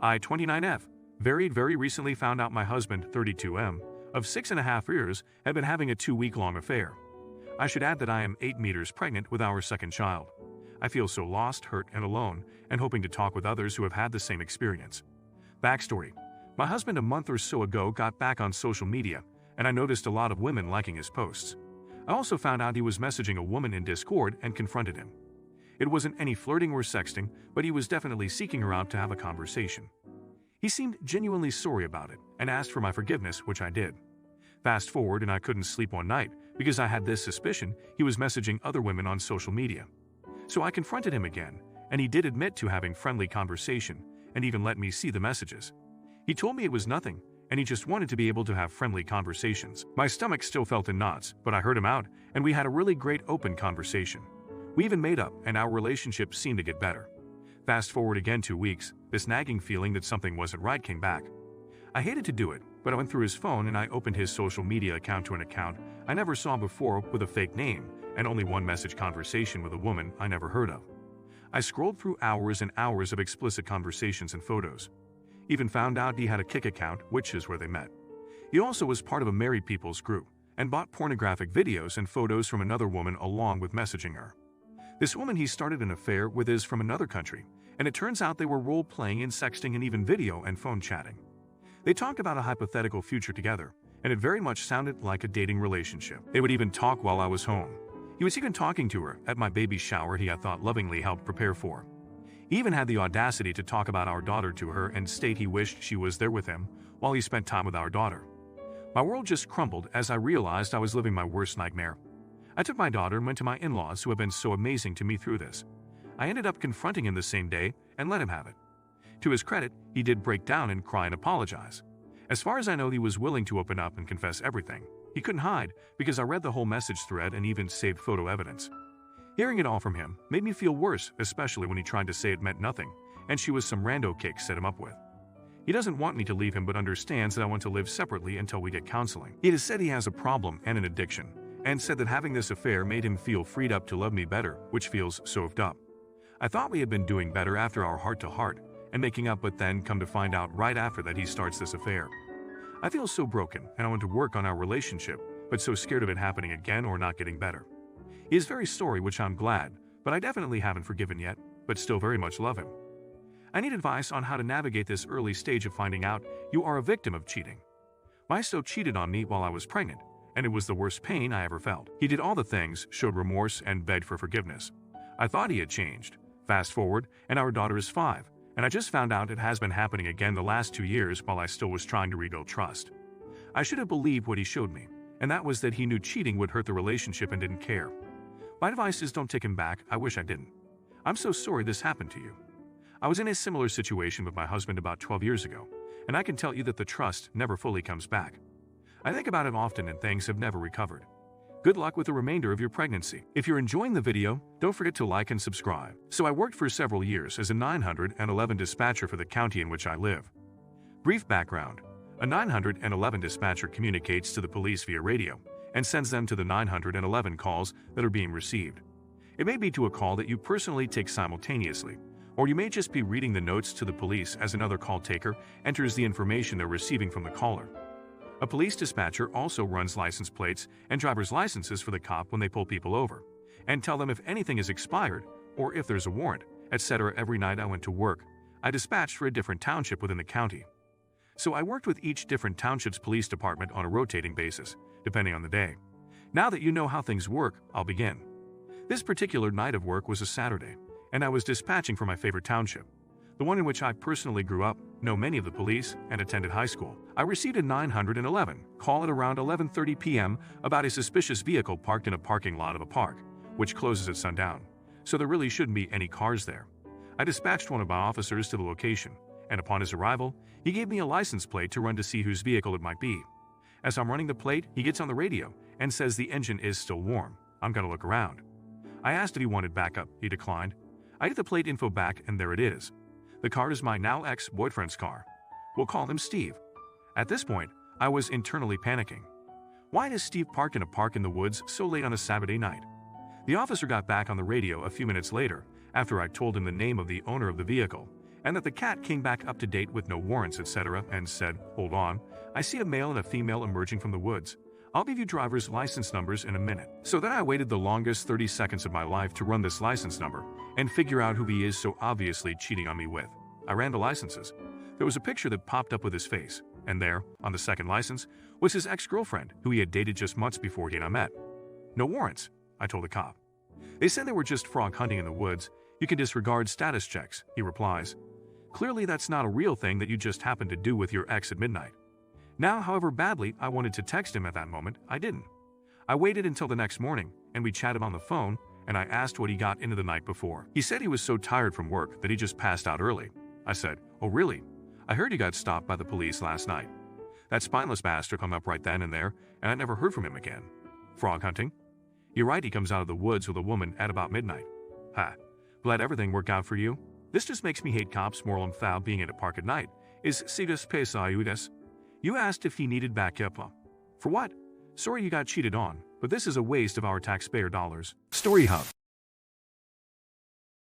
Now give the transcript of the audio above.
I-29F. Very recently found out my husband, 32M, of 6.5 years, had been having a 2-week-long affair. I should add that I am 8 meters pregnant with our second child. I feel so lost, hurt, and alone, and hoping to talk with others who have had the same experience. Backstory. My husband a month or so ago got back on social media, and I noticed a lot of women liking his posts. I also found out he was messaging a woman in Discord and confronted him. It wasn't any flirting or sexting, but he was definitely seeking her out to have a conversation. He seemed genuinely sorry about it and asked for my forgiveness, which I did. Fast forward and I couldn't sleep one night because I had this suspicion he was messaging other women on social media. So I confronted him again, and he did admit to having friendly conversation and even let me see the messages. He told me it was nothing, and he just wanted to be able to have friendly conversations. My stomach still felt in knots, but I heard him out, and we had a really great open conversation. We even made up, and our relationship seemed to get better. Fast forward again 2 weeks, this nagging feeling that something wasn't right came back. I hated to do it, but I went through his phone and I opened his social media account to an account I never saw before with a fake name and only one message conversation with a woman I never heard of. I scrolled through hours and hours of explicit conversations and photos. Even found out he had a Kik account, which is where they met. He also was part of a married people's group and bought pornographic videos and photos from another woman along with messaging her. This woman he started an affair with is from another country, and it turns out they were role-playing and sexting and even video and phone chatting. They talked about a hypothetical future together, and it very much sounded like a dating relationship. They would even talk while I was home. He was even talking to her at my baby's shower he I thought lovingly helped prepare for. He even had the audacity to talk about our daughter to her and state he wished she was there with him while he spent time with our daughter. My world just crumbled as I realized I was living my worst nightmare. I took my daughter and went to my in-laws who have been so amazing to me through this. I ended up confronting him the same day and let him have it. To his credit, he did break down and cry and apologize. As far as I know, he was willing to open up and confess everything. He couldn't hide because I read the whole message thread and even saved photo evidence. Hearing it all from him made me feel worse, especially when he tried to say it meant nothing, and she was some rando cake set him up with. He doesn't want me to leave him but understands that I want to live separately until we get counseling. He has said he has a problem and an addiction, and said that having this affair made him feel freed up to love me better, which feels so up. I thought we had been doing better after our heart-to-heart and making up, but then come to find out right after that he starts this affair. I feel so broken and I want to work on our relationship, but so scared of it happening again or not getting better. He is very sorry, which I'm glad, but I definitely haven't forgiven yet, but still very much love him. I need advice on how to navigate this early stage of finding out you are a victim of cheating. My so cheated on me while I was pregnant, and it was the worst pain I ever felt. He did all the things, showed remorse, and begged for forgiveness. I thought he had changed. Fast forward, and our daughter is 5, and I just found out it has been happening again the last 2 years while I still was trying to rebuild trust. I should have believed what he showed me, and that was that he knew cheating would hurt the relationship and didn't care. My advice is don't take him back. I wish I didn't. I'm so sorry this happened to you. I was in a similar situation with my husband about 12 years ago, and I can tell you that the trust never fully comes back. I think about it often and things have never recovered. Good luck with the remainder of your pregnancy. If you're enjoying the video, don't forget to like and subscribe. So I worked for several years as a 911 dispatcher for the county in which I live. Brief background. A 911 dispatcher communicates to the police via radio and sends them to the 911 calls that are being received. It may be to a call that you personally take simultaneously, or you may just be reading the notes to the police as another call taker enters the information they're receiving from the caller. A police dispatcher also runs license plates and driver's licenses for the cop when they pull people over, and tell them if anything is expired or if there's a warrant, etc. Every night I went to work, I dispatched for a different township within the county. So I worked with each different township's police department on a rotating basis, depending on the day. Now that you know how things work, I'll begin. This particular night of work was a Saturday, and I was dispatching for my favorite township, the one in which I personally grew up, know many of the police, and attended high school. I received a 911 call at around 11:30 p.m. about a suspicious vehicle parked in a parking lot of a park, which closes at sundown, so there really shouldn't be any cars there. I dispatched one of my officers to the location, and upon his arrival, he gave me a license plate to run to see whose vehicle it might be. As I'm running the plate, he gets on the radio and says the engine is still warm. I'm gonna look around. I asked if he wanted backup. He declined. I get the plate info back, and there it is. The car is my now ex-boyfriend's car. We'll call him Steve. At this point, I was internally panicking. Why does Steve park in a park in the woods so late on a Saturday night? The officer got back on the radio a few minutes later after I told him the name of the owner of the vehicle and that the cat came back up to date with no warrants, etc., and said, "Hold on, I see a male and a female emerging from the woods. I'll give you driver's license numbers in a minute." So then I waited the longest 30 seconds of my life to run this license number and figure out who he is so obviously cheating on me with. I ran the licenses. There was a picture that popped up with his face, and there, on the second license, was his ex-girlfriend, who he had dated just months before he and I met. "No warrants," I told the cop. "They said they were just frog hunting in the woods. You can disregard status checks," he replies. Clearly that's not a real thing that you just happened to do with your ex at midnight. Now, however badly I wanted to text him at that moment, I didn't. I waited until the next morning, and we chatted on the phone, and I asked what he got into the night before. He said he was so tired from work that he just passed out early. I said, "Oh really? I heard you got stopped by the police last night." That spineless bastard hung up right then and there, and I never heard from him again. Frog hunting? You're right, he comes out of the woods with a woman at about midnight. Ha. Glad everything worked out for you. This just makes me hate cops more than foul being at a park at night. Is Citas Pesa Ayudas? You asked if he needed backup. For what? Sorry you got cheated on, but this is a waste of our taxpayer dollars. Story Hub.